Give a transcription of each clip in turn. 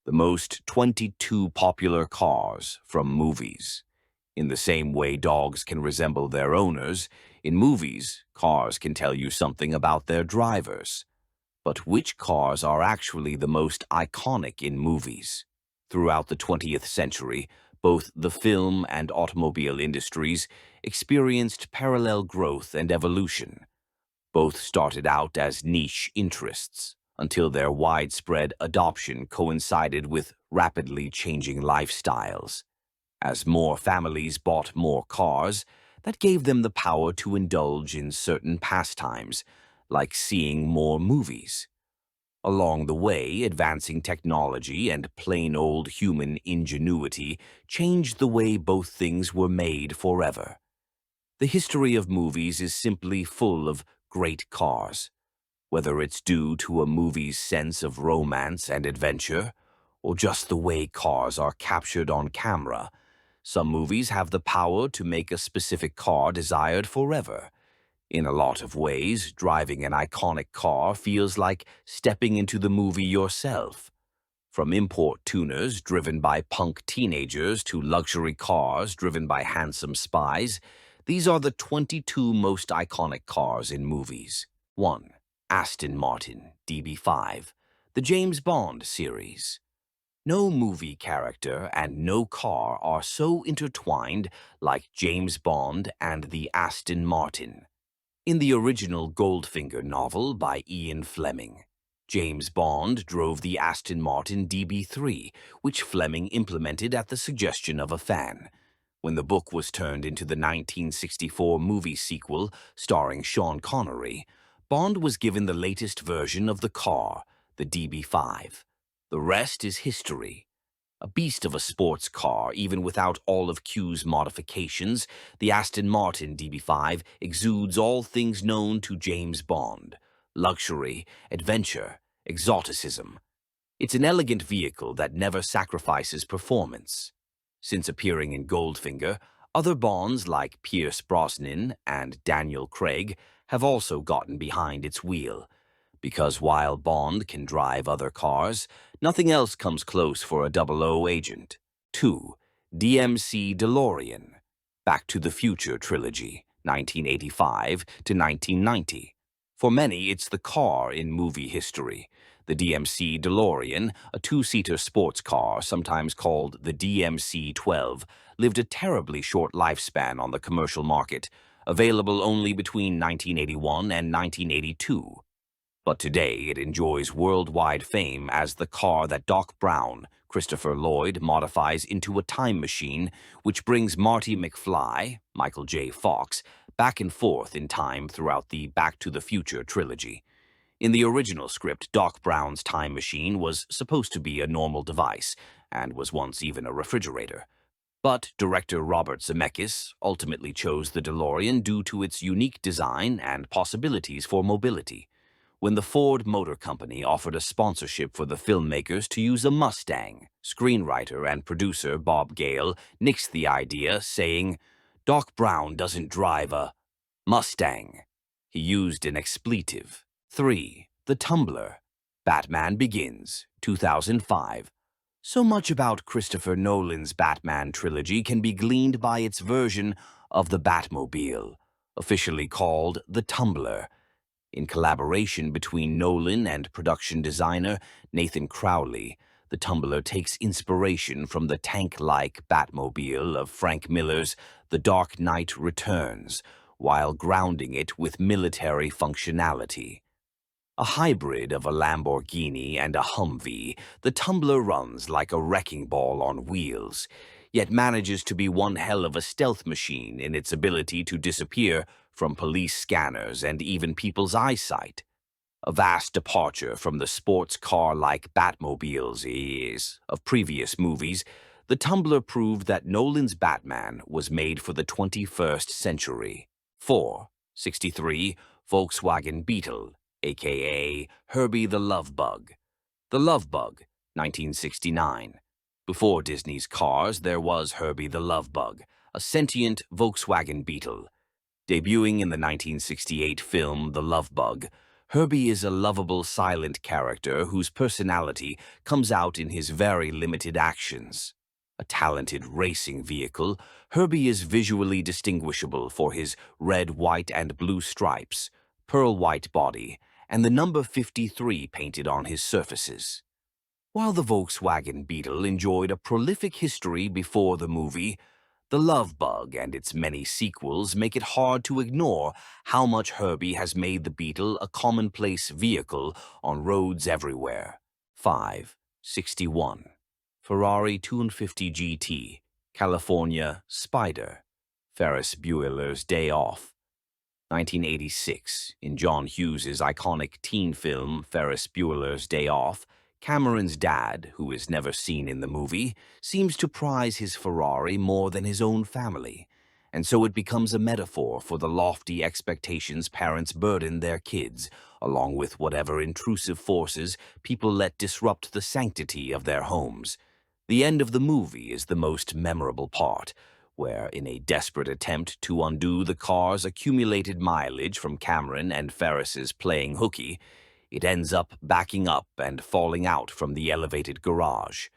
The most 22 popular cars from movies. In the same way dogs can resemble their owners, in movies, cars can tell you something about their drivers. But which cars are actually the most iconic in movies? Throughout the 20th century, both the film and automobile industries experienced parallel growth and evolution. Both started out as niche interests, until their widespread adoption coincided with rapidly changing lifestyles. As more families bought more cars, that gave them the power to indulge in certain pastimes, like seeing more movies. Along the way, advancing technology and plain old human ingenuity changed the way both things were made forever. The history of movies is simply full of great cars, whether it's due to a movie's sense of romance and adventure, or just the way cars are captured on camera. Some movies have the power to make a specific car desired forever. In a lot of ways, driving an iconic car feels like stepping into the movie yourself. From import tuners driven by punk teenagers to luxury cars driven by handsome spies, these are the 22 most iconic cars in movies. 1. Aston Martin DB5, the James Bond series. No movie character and no car are so intertwined like James Bond and the Aston Martin. In the original Goldfinger novel by Ian Fleming, James Bond drove the Aston Martin DB3, which Fleming implemented at the suggestion of a fan. When the book was turned into the 1964 movie sequel starring Sean Connery, Bond was given the latest version of the car, the DB5. The rest is history. A beast of a sports car, even without all of Q's modifications, the Aston Martin DB5 exudes all things known to James Bond: luxury, adventure, exoticism. It's an elegant vehicle that never sacrifices performance. Since appearing in Goldfinger, other Bonds like Pierce Brosnan and Daniel Craig have also gotten behind its wheel. Because while Bond can drive other cars, nothing else comes close for a 00 agent. 2. DMC DeLorean, Back to the Future trilogy, 1985 to 1990. For many, it's the car in movie history. The DMC DeLorean, a two-seater sports car, sometimes called the DMC-12, lived a terribly short lifespan on the commercial market, available only between 1981 and 1982. But today it enjoys worldwide fame as the car that Doc Brown, Christopher Lloyd, modifies into a time machine which brings Marty McFly, Michael J. Fox, back and forth in time throughout the Back to the Future trilogy. In the original script, Doc Brown's time machine was supposed to be a normal device, and was once even a refrigerator. But director Robert Zemeckis ultimately chose the DeLorean due to its unique design and possibilities for mobility. When the Ford Motor Company offered a sponsorship for the filmmakers to use a Mustang, screenwriter and producer Bob Gale nixed the idea, saying, "Doc Brown doesn't drive a Mustang." He used an expletive. 3. The Tumbler, Batman Begins, 2005. So much about Christopher Nolan's Batman trilogy can be gleaned by its version of the Batmobile, officially called the Tumbler. In collaboration between Nolan and production designer Nathan Crowley, the Tumbler takes inspiration from the tank-like Batmobile of Frank Miller's The Dark Knight Returns, while grounding it with military functionality. A hybrid of a Lamborghini and a Humvee, the Tumbler runs like a wrecking ball on wheels, yet manages to be one hell of a stealth machine in its ability to disappear from police scanners and even people's eyesight. A vast departure from the sports car-like Batmobiles of previous movies, the Tumbler proved that Nolan's Batman was made for the 21st century. 4. 63 Volkswagen Beetle, a.k.a. Herbie the Love Bug. The Love Bug, 1969. Before Disney's Cars, there was Herbie the Love Bug, a sentient Volkswagen Beetle. Debuting in the 1968 film The Love Bug, Herbie is a lovable silent character whose personality comes out in his very limited actions. A talented racing vehicle, Herbie is visually distinguishable for his red, white, and blue stripes, pearl white body, and the number 53 painted on his surfaces. While the Volkswagen Beetle enjoyed a prolific history before the movie, the Love Bug and its many sequels make it hard to ignore how much Herbie has made the Beetle a commonplace vehicle on roads everywhere. 561. Ferrari 250 GT, California Spider, Ferris Bueller's Day Off. 1986, in John Hughes's iconic teen film Ferris Bueller's Day Off, Cameron's dad, who is never seen in the movie, seems to prize his Ferrari more than his own family, and so it becomes a metaphor for the lofty expectations parents burden their kids, along with whatever intrusive forces people let disrupt the sanctity of their homes. The end of the movie is the most memorable part, where, in a desperate attempt to undo the car's accumulated mileage from Cameron and Ferris's playing hooky, it ends up backing up and falling out from the elevated garage.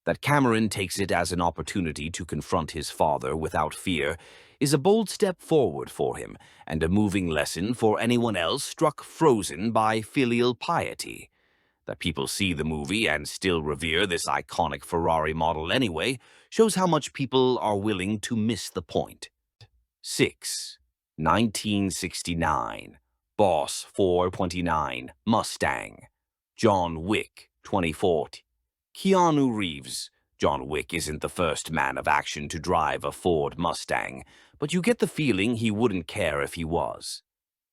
That Cameron takes it as an opportunity to confront his father without fear is a bold step forward for him and a moving lesson for anyone else struck frozen by filial piety. That people see the movie and still revere this iconic Ferrari model anyway shows how much people are willing to miss the point. 6. 1969. Boss 429 Mustang. John Wick 2040. Keanu Reeves. John Wick isn't the first man of action to drive a Ford Mustang, but you get the feeling he wouldn't care if he was.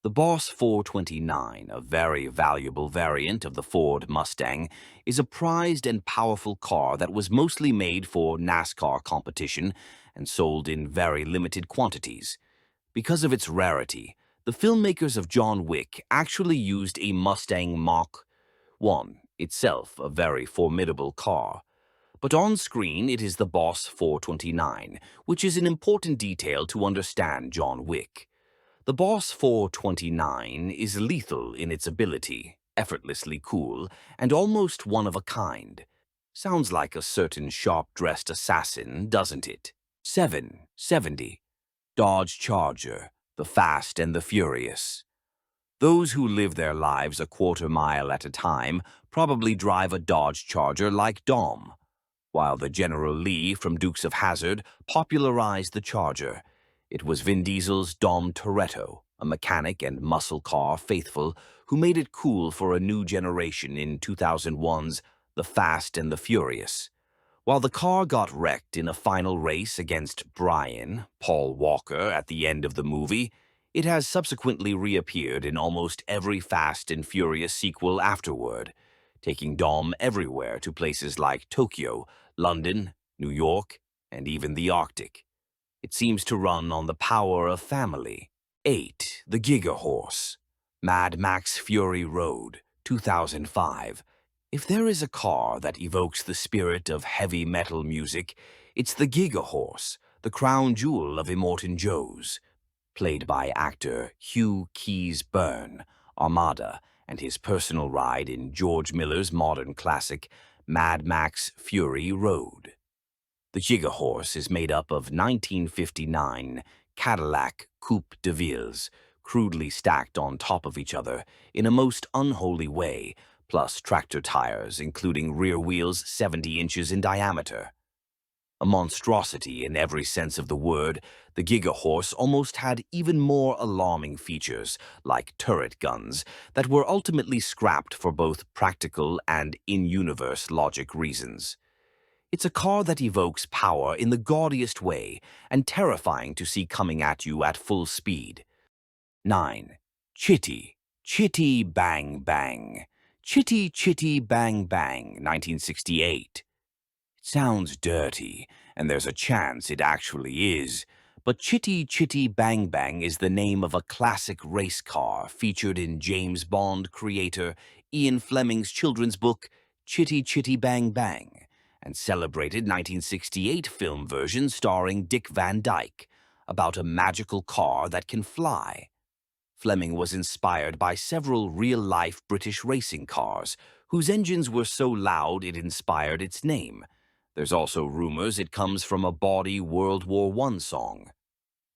The Boss 429, a very valuable variant of the Ford Mustang, is a prized and powerful car that was mostly made for NASCAR competition and sold in very limited quantities. Because of its rarity, the filmmakers of John Wick actually used a Mustang Mach 1, itself a very formidable car. But on screen it is the Boss 429, which is an important detail to understand John Wick. The Boss 429 is lethal in its ability, effortlessly cool, and almost one of a kind. Sounds like a certain sharp-dressed assassin, doesn't it? 770. Dodge Charger, the Fast and the Furious. Those who live their lives a quarter mile at a time probably drive a Dodge Charger like Dom, while the General Lee from Dukes of Hazzard popularized the Charger. It was Vin Diesel's Dom Toretto, a mechanic and muscle car faithful who made it cool for a new generation in 2001's The Fast and the Furious. While the car got wrecked in a final race against Brian, Paul Walker, at the end of the movie, it has subsequently reappeared in almost every Fast and Furious sequel afterward, taking Dom everywhere to places like Tokyo, London, New York, and even the Arctic. It seems to run on the power of family. 8. The Gigahorse. Mad Max Fury Road, 2005. If there is a car that evokes the spirit of heavy metal music, it's the Gigahorse, the crown jewel of Immortan Joe's. Played by actor Hugh Keys Byrne, Armada, and his personal ride in George Miller's modern classic, Mad Max Fury Road. The Gigahorse is made up of 1959 Cadillac Coupe de Villes, crudely stacked on top of each other in a most unholy way, plus tractor tires, including rear wheels 70 inches in diameter. A monstrosity in every sense of the word, the Gigahorse almost had even more alarming features, like turret guns, that were ultimately scrapped for both practical and in-universe logic reasons. It's a car that evokes power in the gaudiest way and terrifying to see coming at you at full speed. 9. Chitty, Chitty Bang Bang. Chitty Chitty Bang Bang, 1968. It sounds dirty, and there's a chance it actually is, but Chitty Chitty Bang Bang is the name of a classic race car featured in James Bond creator Ian Fleming's children's book, Chitty Chitty Bang Bang, and celebrated 1968 film version starring Dick Van Dyke, about a magical car that can fly. Fleming was inspired by several real-life British racing cars, whose engines were so loud it inspired its name. There's also rumors it comes from a bawdy World War I song.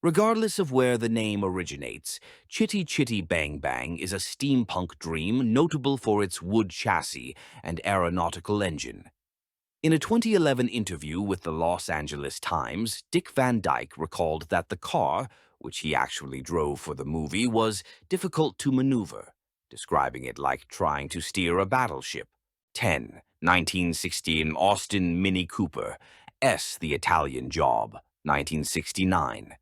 Regardless of where the name originates, Chitty Chitty Bang Bang is a steampunk dream notable for its wood chassis and aeronautical engine. In a 2011 interview with the Los Angeles Times, Dick Van Dyke recalled that the car, which he actually drove for the movie, was difficult to maneuver, describing it like trying to steer a battleship. 10. 1916 Austin Mini Cooper, S. The Italian Job, 1969.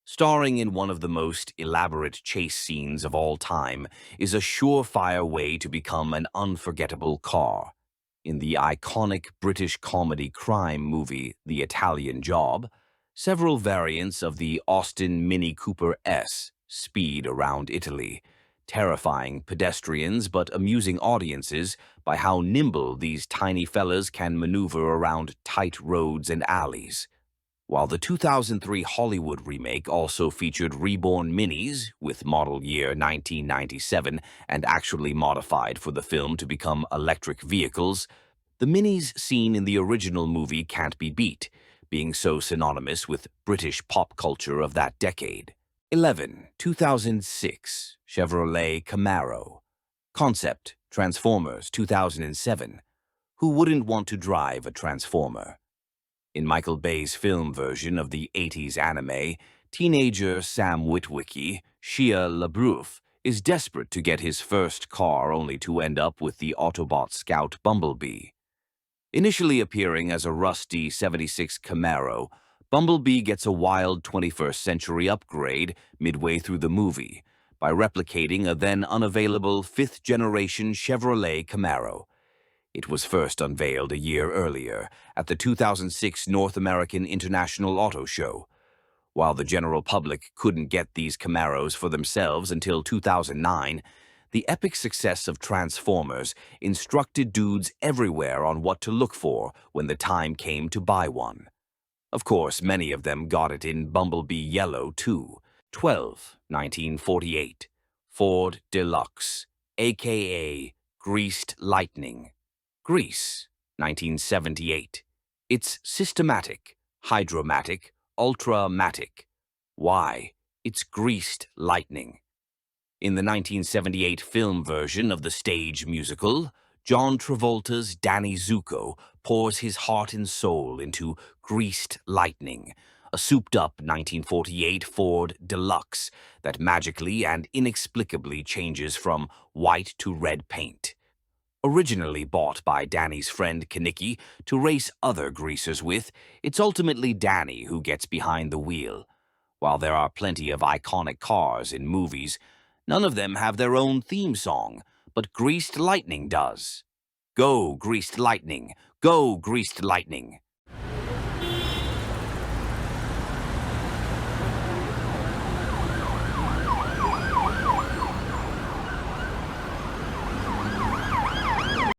Starring in one of the most elaborate chase scenes of all time is a surefire way to become an unforgettable car. In the iconic British comedy crime movie The Italian Job, several variants of the Austin Mini Cooper S speed around Italy, terrifying pedestrians but amusing audiences by how nimble these tiny fellas can maneuver around tight roads and alleys. While the 2003 Hollywood remake also featured reborn Minis with model year 1997 and actually modified for the film to become electric vehicles, the Minis seen in the original movie can't be beat, being so synonymous with British pop culture of that decade. 11. 2006 Chevrolet Camaro. Concept Transformers 2007. Who wouldn't want to drive a Transformer? In Michael Bay's film version of the 80s anime, teenager Sam Witwicky, Shia LaBeouf, is desperate to get his first car only to end up with the Autobot scout Bumblebee. Initially appearing as a rusty 76 Camaro, Bumblebee gets a wild 21st century upgrade midway through the movie by replicating a then unavailable fifth-generation Chevrolet Camaro. It was first unveiled a year earlier at the 2006 North American International Auto Show. While the general public couldn't get these Camaros for themselves until 2009, the epic success of Transformers instructed dudes everywhere on what to look for when the time came to buy one. Of course, many of them got it in Bumblebee Yellow, too. 12. 1948 Ford Deluxe, a.k.a. Greased Lightning. Grease, 1978. It's systematic, hydromatic, ultramatic. Why? It's greased lightning. In the 1978 film version of the stage musical, John Travolta's Danny Zuko pours his heart and soul into Greased Lightning, a souped-up 1948 Ford Deluxe that magically and inexplicably changes from white to red paint. Originally bought by Danny's friend Kenickie to race other greasers with, it's ultimately Danny who gets behind the wheel. While there are plenty of iconic cars in movies, none of them have their own theme song, but Greased Lightning does. Go, Greased Lightning! Go, Greased Lightning!